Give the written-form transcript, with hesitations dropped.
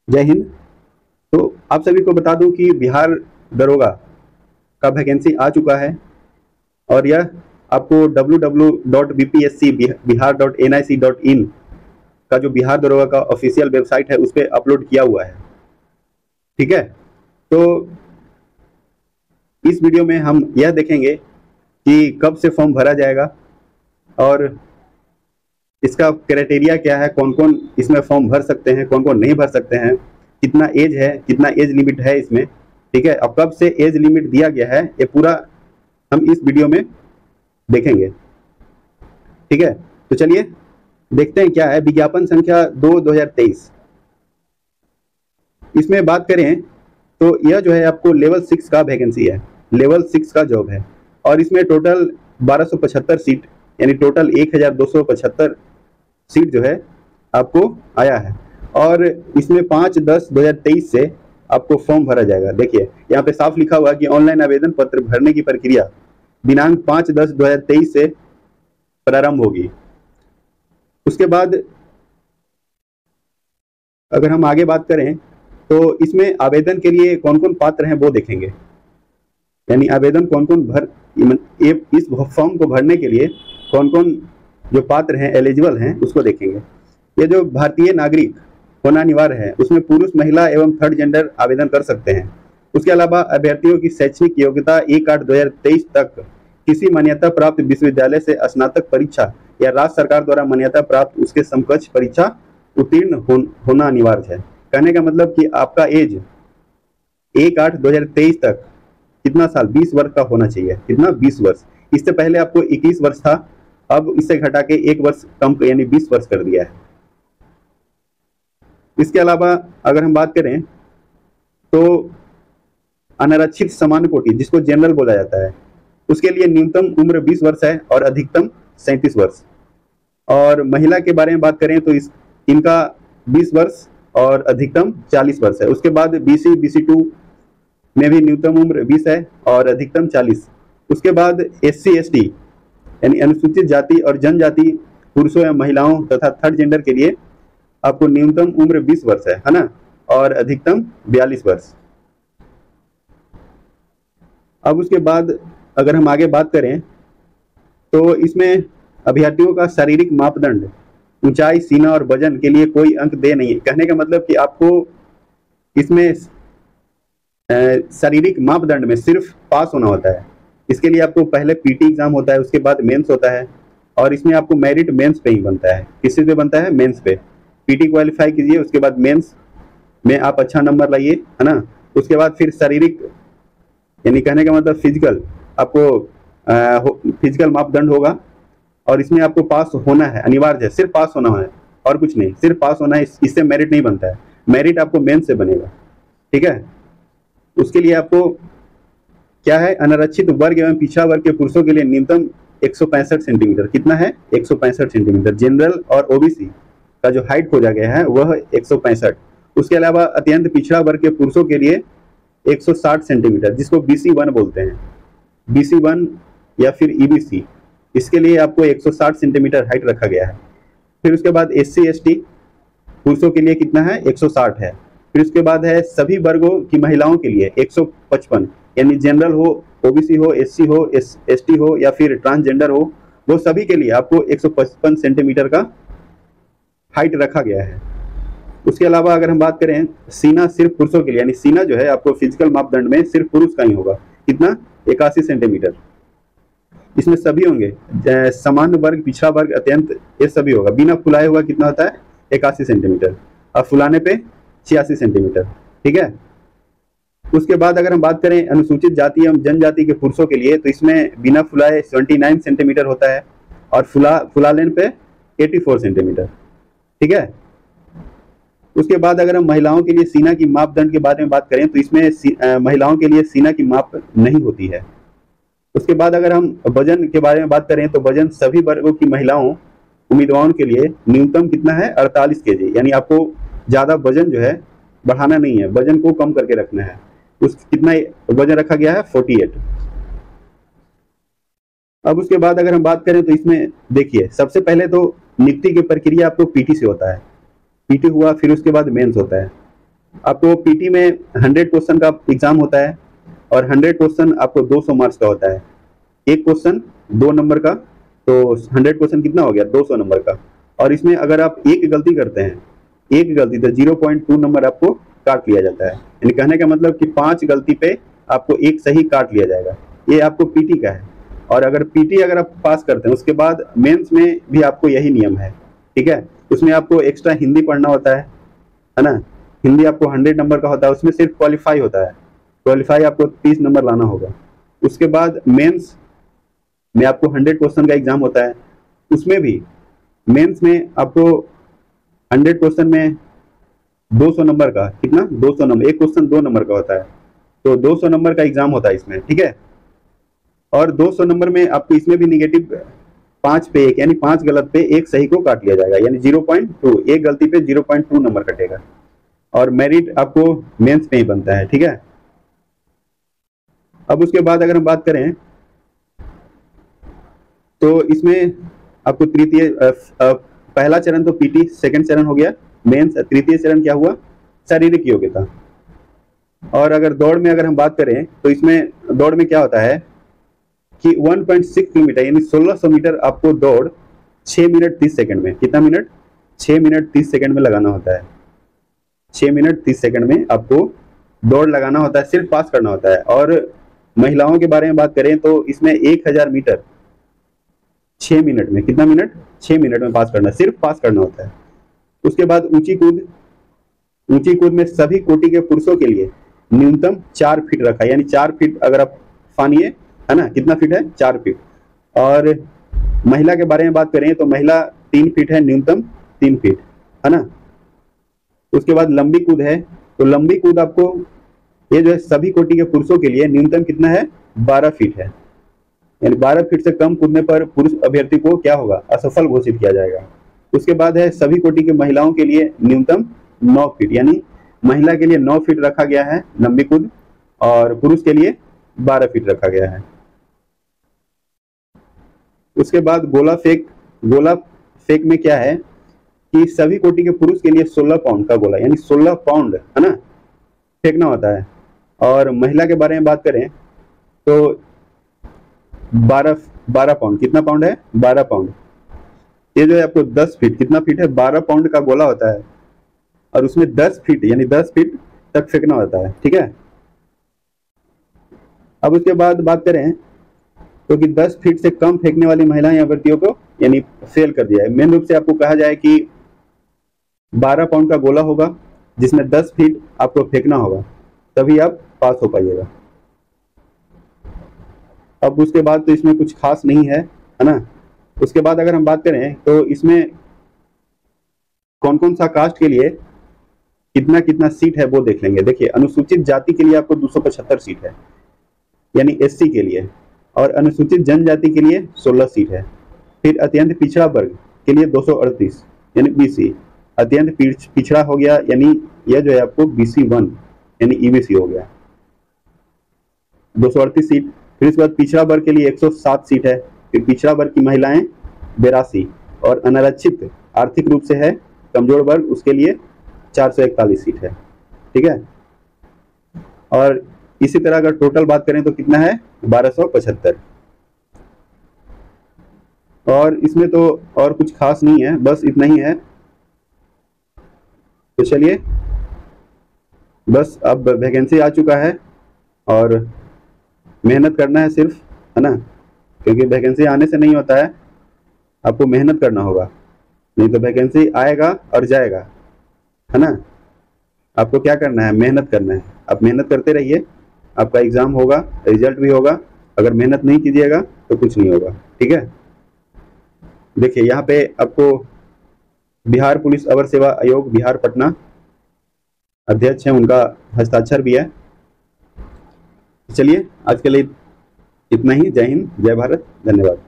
जय हिंद। तो आप सभी को बता दूं कि बिहार दरोगा का वैकेंसी आ चुका है और यह आपको www.bpscbihar.nic.in का जो बिहार दरोगा का ऑफिशियल वेबसाइट है उस पर अपलोड किया हुआ है। ठीक है, तो इस वीडियो में हम यह देखेंगे कि कब से फॉर्म भरा जाएगा और इसका क्राइटेरिया क्या है, कौन कौन इसमें फॉर्म भर सकते हैं, कौन कौन नहीं भर सकते हैं, कितना एज है, कितना एज लिमिट है इसमें। ठीक है, और कब से एज लिमिट दिया गया है ये पूरा हम इस वीडियो में देखेंगे। ठीक है, तो चलिए देखते हैं क्या है। विज्ञापन संख्या 2/2023 इसमें बात करें तो यह जो है आपको लेवल 6 का वैकेंसी है, लेवल 6 का जॉब है और इसमें टोटल 1275 सीट यानी टोटल 1275 सीट जो है आपको आया है और इसमें 5/10/2023 से आपको फॉर्म भरा जाएगा। देखिए यहाँ पे साफ लिखा हुआ है कि ऑनलाइन आवेदन पत्र भरने की प्रक्रिया दिनांक 5/10/2023 से प्रारंभ होगी। उसके बाद अगर हम आगे बात करें तो इसमें आवेदन के लिए कौन कौन पात्र हैं वो देखेंगे, यानी आवेदन कौन कौन इस फॉर्म को भरने के लिए कौन कौन जो पात्र हैं, एलिजिबल हैं, उसको देखेंगे। ये जो भारतीय नागरिक होना अनिवार्य है उसमें पुरुष, महिला एवं थर्ड जेंडर आवेदन कर सकते हैं। उसके अलावा अभ्यर्थियों की शैक्षणिक योग्यता 1/8/2023 तक किसी मान्यता प्राप्त विश्वविद्यालय से स्नातक परीक्षा या राज्य सरकार द्वारा मान्यता प्राप्त उसके समकक्ष परीक्षा उत्तीर्ण होना अनिवार्य है। कहने का मतलब कि आपका एज 1/8/2023 तक कितना साल, 20 वर्ष का होना चाहिए। कितना, 20 वर्ष। इससे पहले आपको 21 वर्ष था, अब इससे घटा के 1 वर्ष कम यानी 20 वर्ष कर दिया है। इसके अलावा अगर हम बात करें तो अनारक्षित सामान्य कोटि जिसको जनरल बोला जाता है उसके लिए न्यूनतम उम्र 20 वर्ष है और अधिकतम 37 वर्ष। और महिला के बारे में बात करें तो इनका 20 वर्ष और अधिकतम 40 वर्ष है। उसके बाद BC BC2 में भी न्यूनतम उम्र 20 है और अधिकतम 40। उसके बाद SC ST यानी अनुसूचित जाति और जनजाति पुरुषों या महिलाओं तथा थर्ड जेंडर के लिए आपको न्यूनतम उम्र 20 वर्ष है ना, और अधिकतम 42 वर्ष। अब उसके बाद अगर हम आगे बात करें तो इसमें अभ्यर्थियों का शारीरिक मापदंड ऊंचाई, सीना और वजन के लिए कोई अंक दे नहीं है। कहने का मतलब कि आपको इसमें शारीरिक मापदंड में सिर्फ पास होना होता है। इसके लिए आपको पहले PT एग्जाम होता है, उसके बाद मेंस होता है और इसमें आपको मेरिट मेंस पे ही बनता है। किस पे बनता है? मेंस पे। PT क्वालिफाई कीजिए, उसके बाद मेंस में आप अच्छा नंबर लाइए, है ना। उसके बाद फिर शारीरिक यानी कहने का मतलब फिजिकल, आपको फिजिकल मापदंड होगा और इसमें आपको पास होना है, अनिवार्य है, सिर्फ पास होना है और कुछ नहीं, सिर्फ पास होना है। इससे मेरिट नहीं बनता है, मेरिट आपको मेंस से बनेगा। ठीक है, उसके लिए आपको क्या है, अनारक्षित वर्ग एवं पिछड़ा वर्ग के पुरुषों के लिए न्यूनतम 165 सेंटीमीटर। कितना है? 165 सेंटीमीटर। जनरल और OBC का जो हाइट खोजा गया है वह 165। उसके अलावा अत्यंत पिछड़ा वर्ग के पुरुषों के लिए 160 सेंटीमीटर जिसको BC1 बोलते हैं, BC1 या फिर EBC, इसके लिए आपको 160 सेंटीमीटर हाइट रखा गया है। फिर उसके बाद SC ST पुरुषों के लिए कितना है? 160 है। फिर उसके बाद है सभी वर्गों की महिलाओं के लिए 155, यानी जनरल हो, OBC हो, SC हो, ST हो या फिर ट्रांसजेंडर हो, वो सभी के लिए आपको 155 सेंटीमीटर का हाइट रखा गया है। उसके अलावा अगर हम बात करें सीना सिर्फ पुरुषों के लिए, यानी सीना जो है आपको फिजिकल मापदंड में सिर्फ पुरुष का ही होगा। कितना? 81 सेंटीमीटर। इसमें सभी होंगे, सामान्य वर्ग, पिछड़ा वर्ग, अत्यंत, ये सभी होगा। बिना फुलाए हुआ कितना होता है? 81 सेंटीमीटर और फुलाने पे 86 सेंटीमीटर। ठीक है, उसके बाद अगर हम बात करें अनुसूचित जाति एवं जनजाति के पुरुषों के लिए तो इसमें बिना फुलाए 79 सेंटीमीटर होता है और फुला लेने पे 84 सेंटीमीटर। ठीक है, उसके बाद अगर हम महिलाओं के लिए सीना की मापदंड के बारे में बात करें तो इसमें महिलाओं के लिए सीना की माप नहीं होती है। उसके बाद अगर हम वजन के बारे में बात करें तो वजन सभी वर्गों की महिलाओं उम्मीदवारों के लिए न्यूनतम कितना है? 48 kg, यानी आपको ज्यादा वजन जो है बढ़ाना नहीं है, वजन को कम करके रखना है। कितना वजन रखा गया है? 48। अब उसके बाद अगर हम बात करें तो इसमें देखिए सबसे पहले तो नियुक्ति की प्रक्रिया आपको PT से होता है, PT हुआ, फिर उसके बाद मेंस होता है। आपको पीटी में 100 क्वेश्चन का एग्जाम होता है और 100 क्वेश्चन आपको 200 मार्क्स का होता है। एक क्वेश्चन 2 नंबर का, तो 100 क्वेश्चन कितना हो गया, 200 नंबर का। और इसमें अगर आप एक गलती करते हैं, एक गलती, तो 0.2 नंबर आपको काट लिया जाता है। यानी कहने का मतलब कि 5 गलती पे आपको एक सही काट लिया जाएगा। ये आपको पीटी का है। और अगर पीटी अगर आप पास करते हैं, उसके बाद मेंस में भी आपको यही नियम है, ठीक है। उसमें आपको एक्स्ट्रा हिंदी पढ़ना होता है ना। हिंदी आपको 100 नंबर का होता है, उसमें सिर्फ क्वालिफाई होता है। क्वालिफाई आपको 30 नंबर लाना होगा। उसके बाद मेंस में आपको 100 क्वेश्चन का एग्जाम होता है। उसमें भी मेंस में आपको 100 क्वेश्चन में 200 नंबर का, कितना, 200 नंबर, एक क्वेश्चन 2 नंबर का होता है, तो 200 नंबर का एग्जाम होता है इसमें, ठीक है। और 200 नंबर में आपको इसमें भी निगेटिव 5 पे 1, यानी 5 गलत पे एक सही को काट लिया जाएगा, यानी 0.2, एक गलती पे 0.2 नंबर कटेगा। और मेरिट आपको मेंस पे ही बनता है, ठीक है। अब उसके बाद अगर हम बात करें तो इसमें आपको तृतीय पहला चरण तो पीटी, सेकंड चरण हो गया मेंस, तृतीय चरण क्या हुआ, शारीरिक योग्यता। और अगर दौड़ में अगर हम बात करें तो इसमें दौड़ में क्या होता है कि 1.6 किलोमीटर यानी 1600 मीटर आपको दौड़ 6 मिनट 30 सेकंड में, कितना मिनट, 6 मिनट 30 सेकंड में लगाना होता है। 6 मिनट 30 सेकंड में आपको दौड़ लगाना होता है, सिर्फ पास करना होता है। और महिलाओं के बारे में बात करें तो इसमें 1000 मीटर 6 मिनट में, कितना मिनट, 6 मिनट में पास करना, सिर्फ पास करना होता है। उसके बाद ऊंची कूद, ऊंची कूद में सभी कोटि के पुरुषों के लिए न्यूनतम 4 फीट रखा है, यानी 4 फीट अगर आप फानिए, है ना, कितना फीट है, 4 फीट। और महिला के बारे में बात करें तो महिला 3 फीट है, न्यूनतम 3 फीट, है ना। उसके बाद लंबी कूद है, तो लंबी कूद आपको ये जो है सभी कोटि के पुरुषों के लिए न्यूनतम कितना है, 12 फीट है। यानी 12 फीट से कम कूदने पर पुरुष अभ्यर्थी को क्या होगा, असफल घोषित किया जाएगा। उसके बाद है सभी कोटि के महिलाओं के लिए न्यूनतम 9 फीट, यानी महिला के लिए 9 फीट रखा गया है लंबी कूद, और पुरुष के लिए 12 फीट रखा गया है। उसके बाद गोला फेंक, गोला फेंक में क्या है कि सभी कोटि के पुरुष के लिए 16 पाउंड का गोला, यानी 16 पाउंड, है ना, फेंकना होता है। और महिला के बारे में बात करें तो 12 पाउंड, कितना पाउंड है, 12 पाउंड। ये जो है आपको 10 फीट, कितना फीट है, 12 पाउंड का गोला होता है, और उसमें 10 फीट यानी 10 फीट तक फेंकना होता है, ठीक है। अब उसके बाद बात करें क्योंकि 10 फीट से कम फेंकने वाली महिलाएं या अभ्यर्थियों को यानी फेल कर दिया है। मेन रूप से आपको कहा जाए कि 12 पाउंड का गोला होगा जिसमें 10 फीट आपको फेंकना होगा, तभी आप पास हो पाइएगा। अब उसके बाद तो इसमें कुछ खास नहीं है ना। उसके बाद अगर हम बात करें तो इसमें कौन कौन सा कास्ट के लिए कितना कितना सीट है वो देख लेंगे। देखिए, अनुसूचित जाति के लिए आपको 275 सीट है, यानी एससी के लिए, और अनुसूचित जनजाति के लिए 16 सीट है। फिर अत्यंत पिछड़ा वर्ग के लिए 238 यानी बीसी, अत्यंत पिछड़ा हो गया यानी यह जो है आपको BC1 यानी ईबीसी हो गया, 238 सीट। फिर इसके बाद पिछड़ा वर्ग के लिए 107 सीट है। फिर पिछड़ा वर्ग की महिलाएं 82, और अनारक्षित आर्थिक रूप से है कमजोर वर्ग, उसके लिए 441 सीट है, ठीक है। और इसी तरह अगर टोटल बात करें तो कितना है, 1275। और इसमें तो और कुछ खास नहीं है, बस इतना ही है। तो चलिए, बस अब वैकेंसी आ चुका है और मेहनत करना है सिर्फ, है ना, क्योंकि वैकेंसी आने से नहीं होता है, आपको मेहनत करना होगा, नहीं तो वैकेंसी आएगा और जाएगा, है ना। आपको क्या करना है, मेहनत करना है। आप मेहनत करते रहिए, आपका एग्जाम होगा, रिजल्ट भी होगा। अगर मेहनत नहीं कीजिएगा तो कुछ नहीं होगा, ठीक है। देखिए यहाँ पे आपको बिहार पुलिस अवर सेवा आयोग बिहार पटना अध्यक्ष हैं, उनका हस्ताक्षर भी है। चलिए आज के लिए इतना ही। जय हिंद, जय भारत, धन्यवाद।